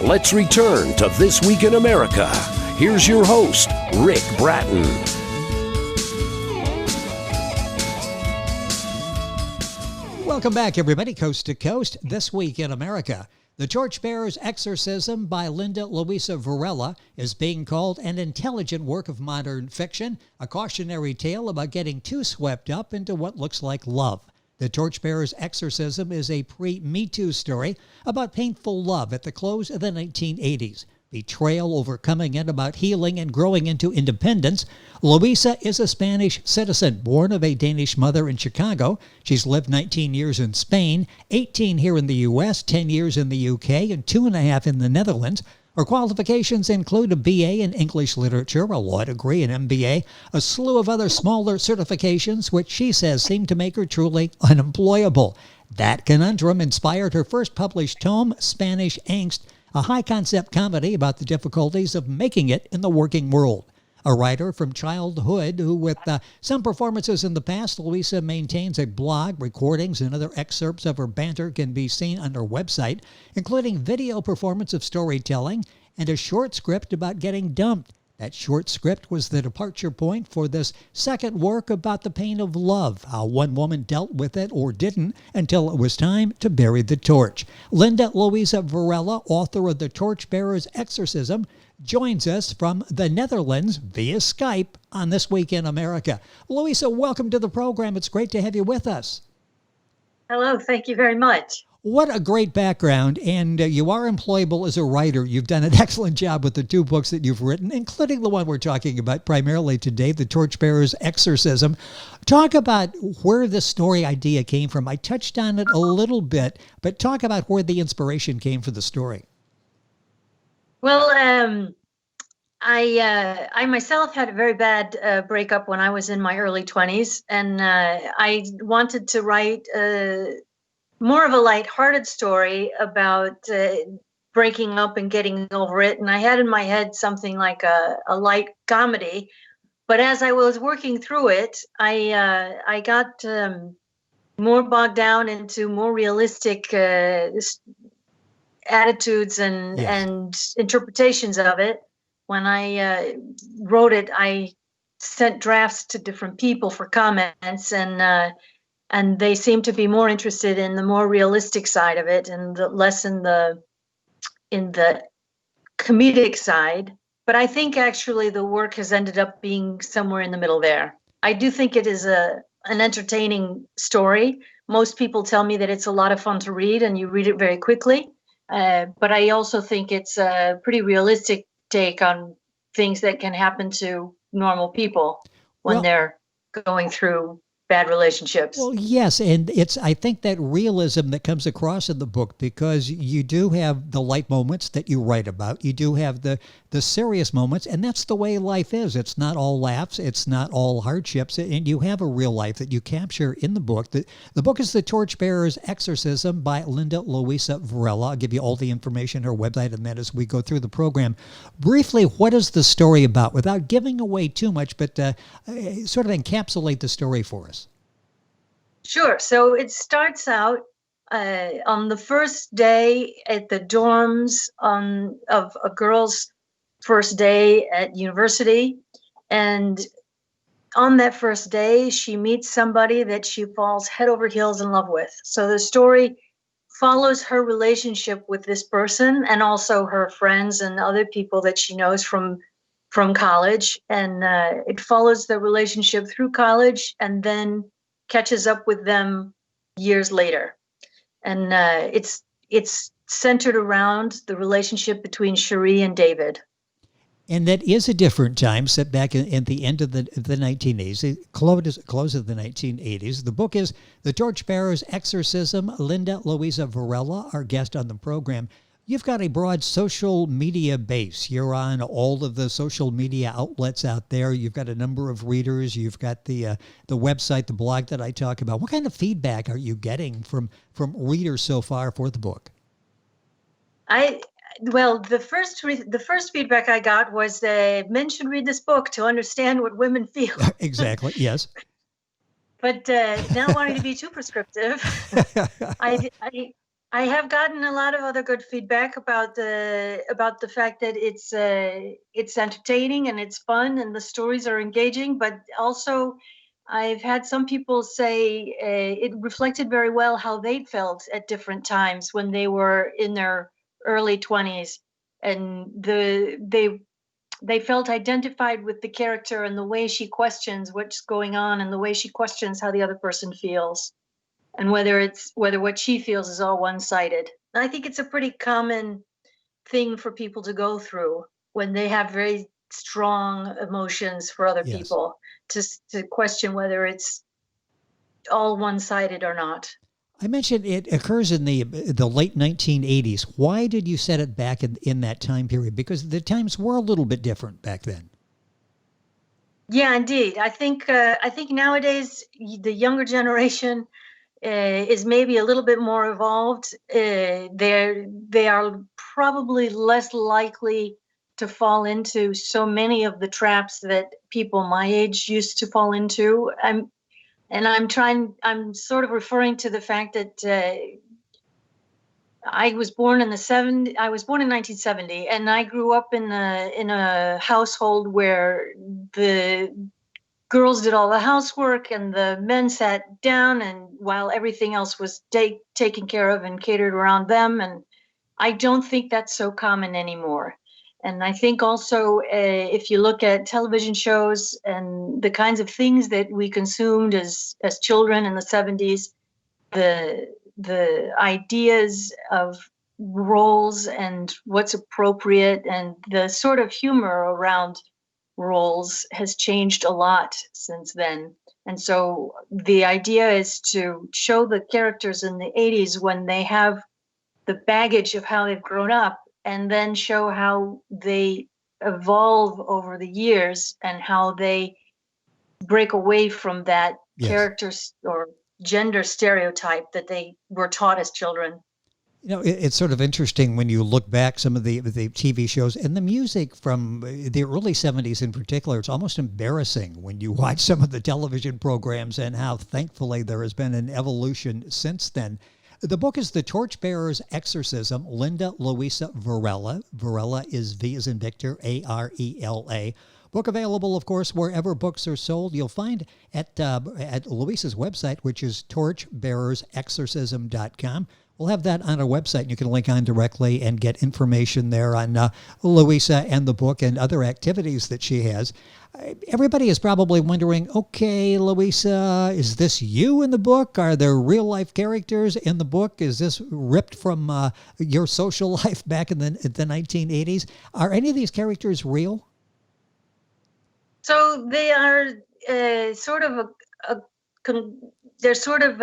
Let's return to This Week in America. Here's your host, Rick Bratton. Welcome back, everybody, coast to coast. This Week in America. The Torch Bearers Exorcism by Luisa Varela is being called an intelligent work of modern fiction, a cautionary tale about getting too swept up into what looks like love. The Torch Bearers Exorcism is a pre-Me Too story about painful love at the close of the 1980s. Betrayal, overcoming it, about healing and growing into independence. Luisa is a Spanish citizen, born of a Danish mother in Chicago. She's lived 19 years in Spain, 18 here in the U.S., 10 years in the U.K., and 2.5 in the Netherlands. Her qualifications include a BA in English Literature, a law degree, an MBA, a slew of other smaller certifications, which she says seem to make her truly unemployable. That conundrum inspired her first published tome, Spanish Angst, a high-concept comedy about the difficulties of making it in the working world. A writer from childhood who, with some performances in the past, Luisa maintains a blog. Recordings and other excerpts of her banter can be seen on her website, including video performance of storytelling and a short script about getting dumped. That short script was the departure point for this second work about the pain of love, how one woman dealt with it or didn't until it was time to bury the torch. Luisa Varela, author of The Torch Bearers Exorcism, joins us from the Netherlands via Skype on This Week in America. Luisa, welcome to the program. It's great to have you with us. Hello, thank you very much. What a great background, and you are employable as a writer. You've done an excellent job with the two books that you've written, including the one we're talking about primarily today, The Torch Bearers Exorcism. Talk about where the story idea came from. I touched on it a little bit, but talk about where the inspiration came for the story. Well, I myself had a very bad breakup when I was in my early 20s, and I wanted to write more of a lighthearted story about breaking up and getting over it. And I had in my head something like a light comedy. But as I was working through it, I got more bogged down into more realistic attitudes and interpretations of it. When I wrote it, I sent drafts to different people for comments, and they seem to be more interested in the more realistic side of it and less in the comedic side. But I think actually the work has ended up being somewhere in the middle there. I do think it is an entertaining story. Most people tell me that it's a lot of fun to read and you read it very quickly. But I also think it's a pretty realistic take on things that can happen to normal people when they're going through bad relationships. Well, yes, and I think that realism that comes across in the book, because you do have the light moments that you write about. You do have the serious moments, and that's the way life is. It's not all laughs. It's not all hardships, and you have a real life that you capture in the book. The book is The Torch Bearers Exorcism by Luisa Varela. I'll give you all the information on her website and that as we go through the program. Briefly, what is the story about, without giving away too much, but sort of encapsulate the story for us? Sure. So it starts out on the first day at the dorms of a girl's first day at university. And on that first day, she meets somebody that she falls head over heels in love with. So the story follows her relationship with this person and also her friends and other people that she knows from college. And it follows the relationship through college and then catches up with them years later. And it's centered around the relationship between Cherie and David. And that is a different time, set back at the end of the 1980s, close of the 1980s. The book is The Torch Bearers Exorcism. Luisa Varela, our guest on the program. You've got a broad social media base. You're on all of the social media outlets out there. You've got a number of readers. You've got the website, the blog that I talk about. What kind of feedback are you getting from readers so far for the book? Well, the first feedback I got was men should read this book to understand what women feel. Exactly. Yes. But not wanting to be too prescriptive, I I have gotten a lot of other good feedback about the fact that it's entertaining and it's fun and the stories are engaging, but also I've had some people say it reflected very well how they felt at different times when they were in their early 20s, and they felt identified with the character and the way she questions what's going on and the way she questions how the other person feels, and whether what she feels is all one-sided. And I think it's a pretty common thing for people to go through when they have very strong emotions for other Yes. people, to question whether it's all one-sided or not. I mentioned it occurs in the late 1980s. Why did you set it back in that time period? Because the times were a little bit different back then. Yeah, indeed. I think nowadays the younger generation is maybe a little bit more evolved. They are probably less likely to fall into so many of the traps that people my age used to fall into. I'm sort of referring to the fact that I was born in 1970, and I grew up in a household where the girls did all the housework and the men sat down, and while everything else was taken care of and catered around them. And I don't think that's so common anymore. And I think also if you look at television shows and the kinds of things that we consumed as children in the 70s, the ideas of roles and what's appropriate and the sort of humor around roles has changed a lot since then. And so the idea is to show the characters in the 80s when they have the baggage of how they've grown up, and then show how they evolve over the years and how they break away from that Yes. character or gender stereotype that they were taught as children. You know, it's sort of interesting when you look back some of the TV shows and the music from the early 70s in particular. It's almost embarrassing when you watch some of the television programs and how thankfully there has been an evolution since then. The book is The Torch Bearers Exorcism, Linda Luisa Varela. Varela is V as in Victor, Arela. Book available, of course, wherever books are sold. You'll find at Luisa's website, which is torchbearersexorcism.com. We'll have that on our website, and you can link on directly and get information there on Luisa and the book and other activities that she has. Everybody is probably wondering, okay, Luisa, is this you in the book? Are there real-life characters in the book? Is this ripped from your social life back in the 1980s? Are any of these characters real? So they are sort of they're sort of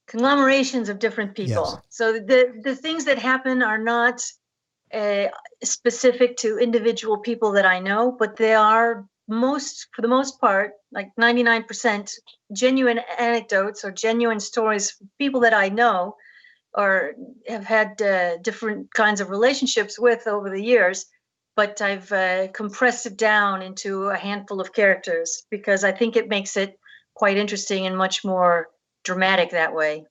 conglomerations of different people. Yes. So the things that happen are not specific to individual people that I know, but they are for the most part, like 99%, genuine anecdotes or genuine stories from people that I know or have had different kinds of relationships with over the years. But I've compressed it down into a handful of characters because I think it makes it quite interesting and much more dramatic that way.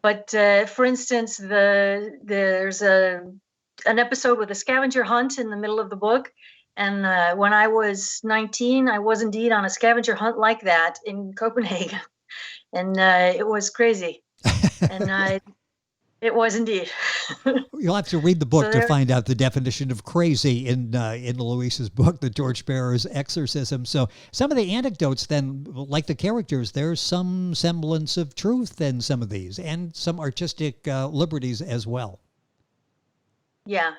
But for instance, there's an episode with a scavenger hunt in the middle of the book. And when I was 19, I was indeed on a scavenger hunt like that in Copenhagen. And it was crazy. And it was indeed. You'll have to read the book to find out the definition of crazy in Luisa's book, The Torch Bearers Exorcism. So some of the anecdotes then, like the characters, there's some semblance of truth in some of these and some artistic liberties as well. Yeah,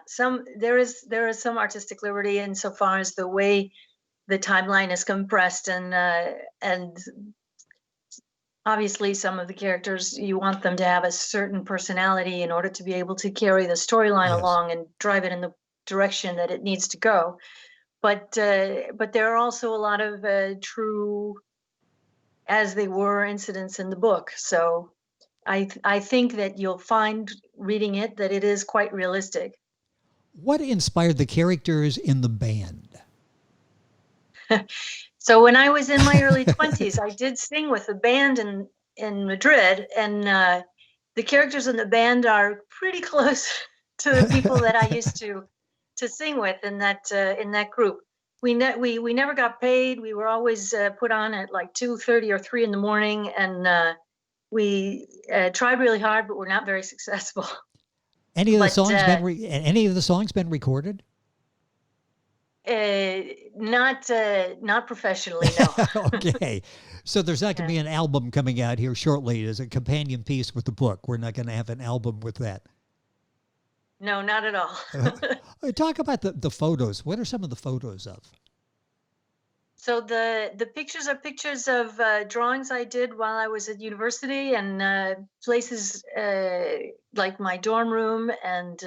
there is some artistic liberty insofar as the way the timeline is compressed, and obviously some of the characters, you want them to have a certain personality in order to be able to carry the storyline along and drive it in the direction that it needs to go. But there are also a lot of true as they were incidents in the book. So I think that you'll find reading it that it is quite realistic. What inspired the characters in the band? So when I was in my early 20s, I did sing with a band in Madrid, and the characters in the band are pretty close to the people that I used to sing with in that group. We never got paid. We were always put on at like 2:30 or 3 in the morning, and we tried really hard, but we're not very successful. Any of the songs any of the songs been recorded? Not professionally, no. Okay. So there's not going to be an album coming out here shortly as a companion piece with the book. We're not going to have an album with that. No, not at all. Talk about the photos. What are some of the photos of? So the pictures are pictures of drawings I did while I was at university, and places like my dorm room and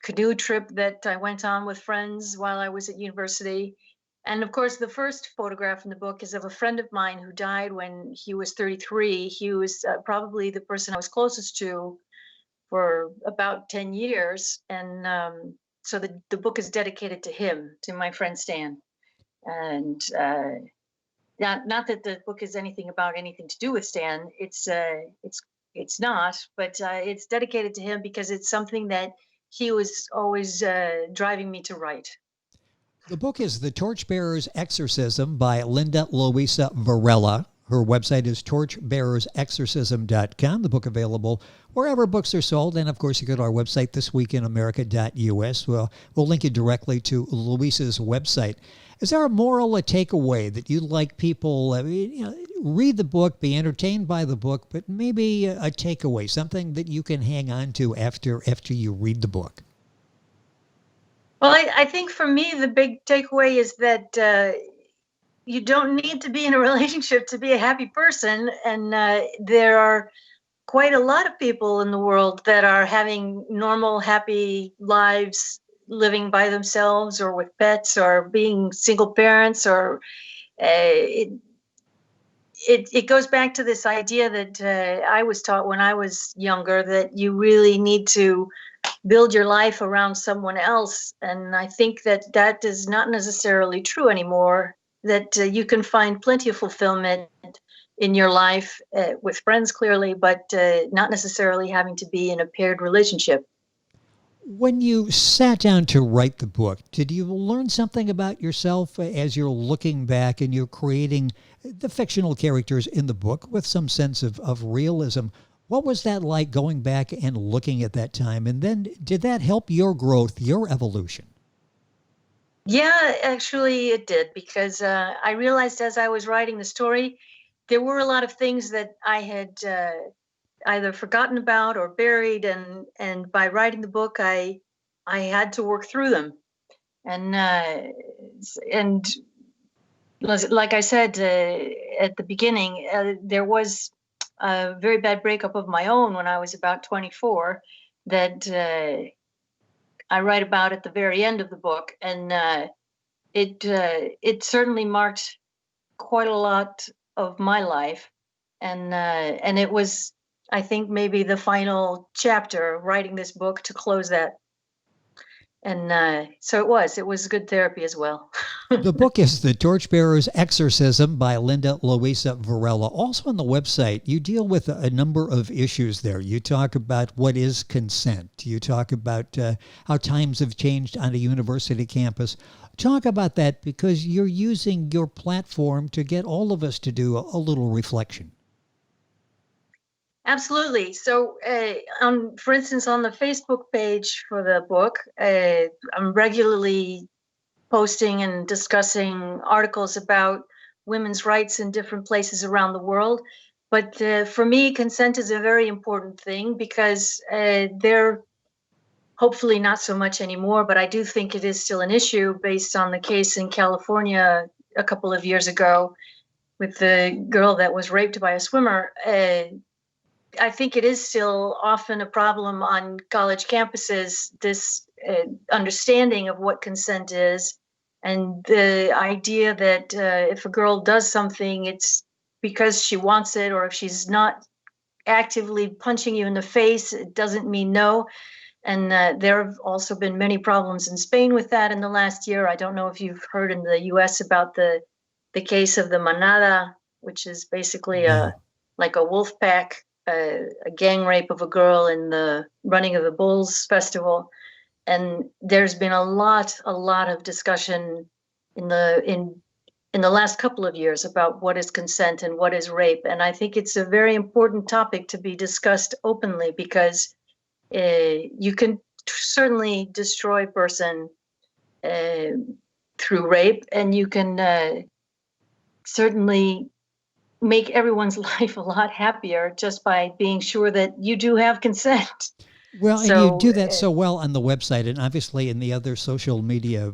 canoe trip that I went on with friends while I was at university. And of course, the first photograph in the book is of a friend of mine who died when he was 33. He was probably the person I was closest to for about 10 years. And so the book is dedicated to him, to my friend Stan. And not that the book is anything about anything to do with Stan. It's not, but it's dedicated to him because it's something that he was always driving me to write. The book is The Torch Bearers Exorcism by Linda Luisa Varela. Her website is torchbearersexorcism.com. The book available wherever books are sold. And, of course, you go to our website, thisweekinamerica.us. We'll link you directly to Luisa's website. Is there a moral, a takeaway that you'd like people, read the book, be entertained by the book, but maybe a takeaway, something that you can hang on to after you read the book? Well, I think for me, the big takeaway is that you don't need to be in a relationship to be a happy person. And there are quite a lot of people in the world that are having normal, happy lives, living by themselves or with pets or being single parents, or it goes back to this idea that I was taught when I was younger, that you really need to build your life around someone else. And I think that is not necessarily true anymore, that you can find plenty of fulfillment in your life with friends, clearly, but not necessarily having to be in a paired relationship. When you sat down to write the book, did you learn something about yourself as you're looking back and you're creating the fictional characters in the book with some sense of realism? What was that like, going back and looking at that time? And then did that help your growth, your evolution? Yeah, actually it did, because I realized as I was writing the story, there were a lot of things that I had either forgotten about or buried, and by writing the book, I had to work through them. And like I said at the beginning, there was a very bad breakup of my own when I was about 24 that I write about at the very end of the book, and it certainly marked quite a lot of my life, and it was, I think, maybe the final chapter, writing this book to close that. And so it was good therapy as well. The book is The Torch Bearers Exorcism by Linda Luisa Varela. Also on the website, you deal with a number of issues there. You talk about what is consent. You talk about how times have changed on a university campus. Talk about that, because you're using your platform to get all of us to do a little reflection. Absolutely. So, for instance, on the Facebook page for the book, I'm regularly posting and discussing articles about women's rights in different places around the world. But for me, consent is a very important thing, because they're hopefully not so much anymore, but I do think it is still an issue based on the case in California a couple of years ago with the girl that was raped by a swimmer. I think it is still often a problem on college campuses, this understanding of what consent is, and the idea that if a girl does something, it's because she wants it, or if she's not actively punching you in the face, it doesn't mean no. And there have also been many problems in Spain with that in the last year. I don't know if you've heard in the U.S. about the case of the manada, which is basically No. like a wolf pack, a gang rape of a girl in the running of the Bulls Festival. And there's been a lot of discussion in the last couple of years about what is consent and what is rape. And I think it's a very important topic to be discussed openly, because you can certainly destroy a person through rape, and you can certainly make everyone's life a lot happier just by being sure that you do have consent. Well, and you do that so well on the website, and obviously in the other social media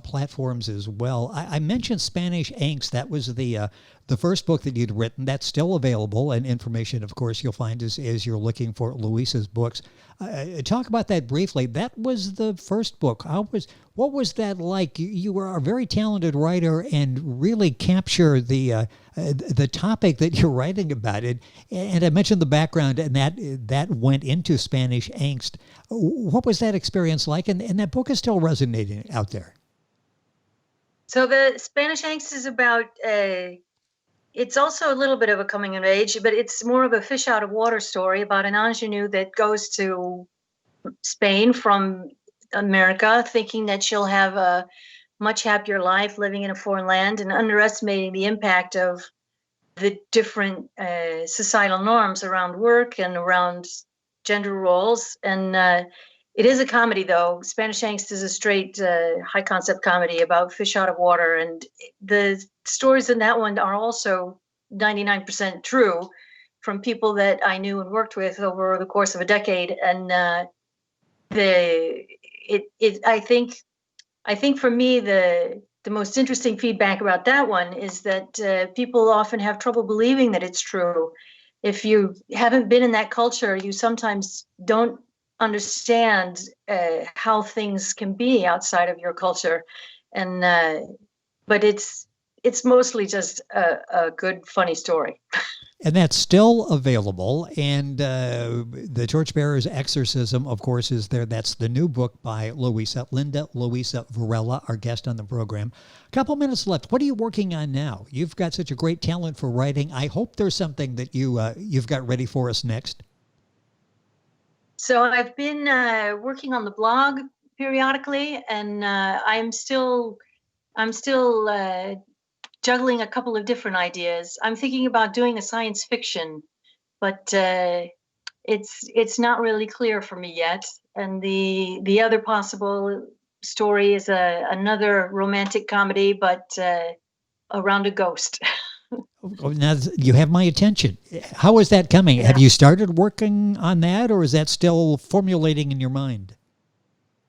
platforms as well. I mentioned Spanish Angst. That was the first book that you'd written. That's still available, and information, of course, you'll find as you're looking for Luisa's books. Talk about that briefly. That was the first book. What was that like? You were a very talented writer and really capture the topic that you're writing about it. And I mentioned the background, and that went into Spanish Angst. What was that experience like? And that book is still resonating out there. So the Spanish Angst is about, it's also a little bit of a coming of age, but it's more of a fish out of water story about an ingenue that goes to Spain from America, thinking that she'll have a much happier life living in a foreign land, and underestimating the impact of the different societal norms around work and around gender roles. And it is a comedy, though. Spanish Angst is a straight high concept comedy about fish out of water. And the stories in that one are also 99% true, from people that I knew and worked with over the course of a decade. And I think for me, the most interesting feedback about that one is that people often have trouble believing that it's true. If you haven't been in that culture, you sometimes don't understand how things can be outside of your culture. And but it's mostly just a good, funny story. And that's still available. And the Torch Bearers Exorcism, of course, is there. That's the new book by Luisa Varela, our guest on the program. A couple minutes left. What are you working on now? You've got such a great talent for writing. I hope there's something that you've got ready for us next. So I've been working on the blog periodically, and I'm still juggling a couple of different ideas. I'm thinking about doing a science fiction, but it's not really clear for me yet. And the other possible story is another romantic comedy, but around a ghost. Now you have my attention. How is that coming? Yeah. Have you started working on that, or is that still formulating in your mind?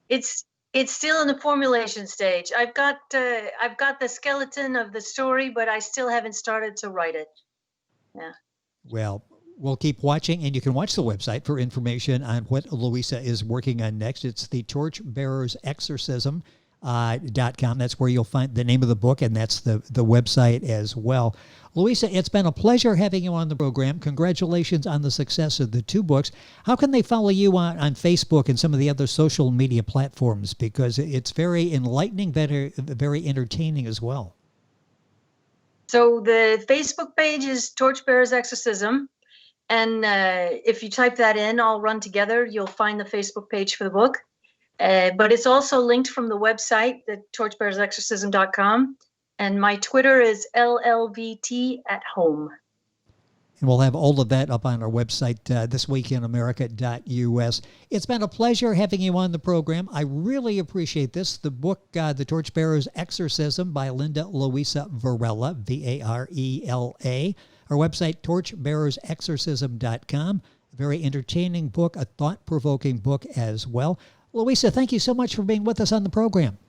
It's still in the formulation stage. I've got the skeleton of the story, but I still haven't started to write it. Yeah. Well, we'll keep watching, and you can watch the website for information on what Luisa is working on next. It's the Torch Bearers Exorcism. .com. That's where you'll find the name of the book, and that's the website as well. Luisa, it's been a pleasure having you on the program. Congratulations on the success of the two books. How can they follow you on Facebook and some of the other social media platforms? Because it's very enlightening, very entertaining as well. So the Facebook page is Torch Bearers Exorcism. And if you type that in, all run together, you'll find the Facebook page for the book. But it's also linked from the website, the torchbearersexorcism.com. And my Twitter is LLVT@home. And we'll have all of that up on our website, thisweekinamerica.us. It's been a pleasure having you on the program. I really appreciate this. The book, The Torch Bearers Exorcism by Luisa Varela, Varela. Our website, torchbearersexorcism.com. A very entertaining book, a thought-provoking book as well. Luisa, thank you so much for being with us on the program.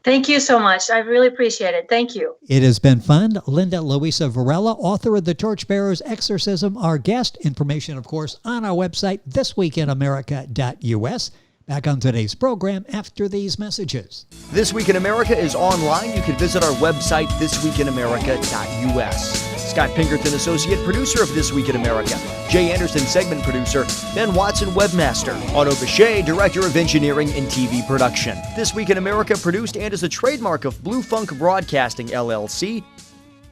Thank you so much. I really appreciate it. Thank you. It has been fun. Luisa Varela, author of The Torch Bearers Exorcism, our guest. Information, of course, on our website, thisweekinamerica.us. Back on today's program after these messages. This Week in America is online. You can visit our website, thisweekinamerica.us. Scott Pinkerton, Associate Producer of This Week in America. Jay Anderson, Segment Producer. Ben Watson, Webmaster. Otto Bechet, Director of Engineering and TV Production. This Week in America produced and is a trademark of Blue Funk Broadcasting, LLC.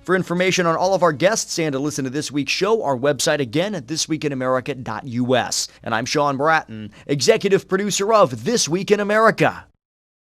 For information on all of our guests and to listen to this week's show, our website again at thisweekinamerica.us. And I'm Sean Bratton, executive producer of This Week in America.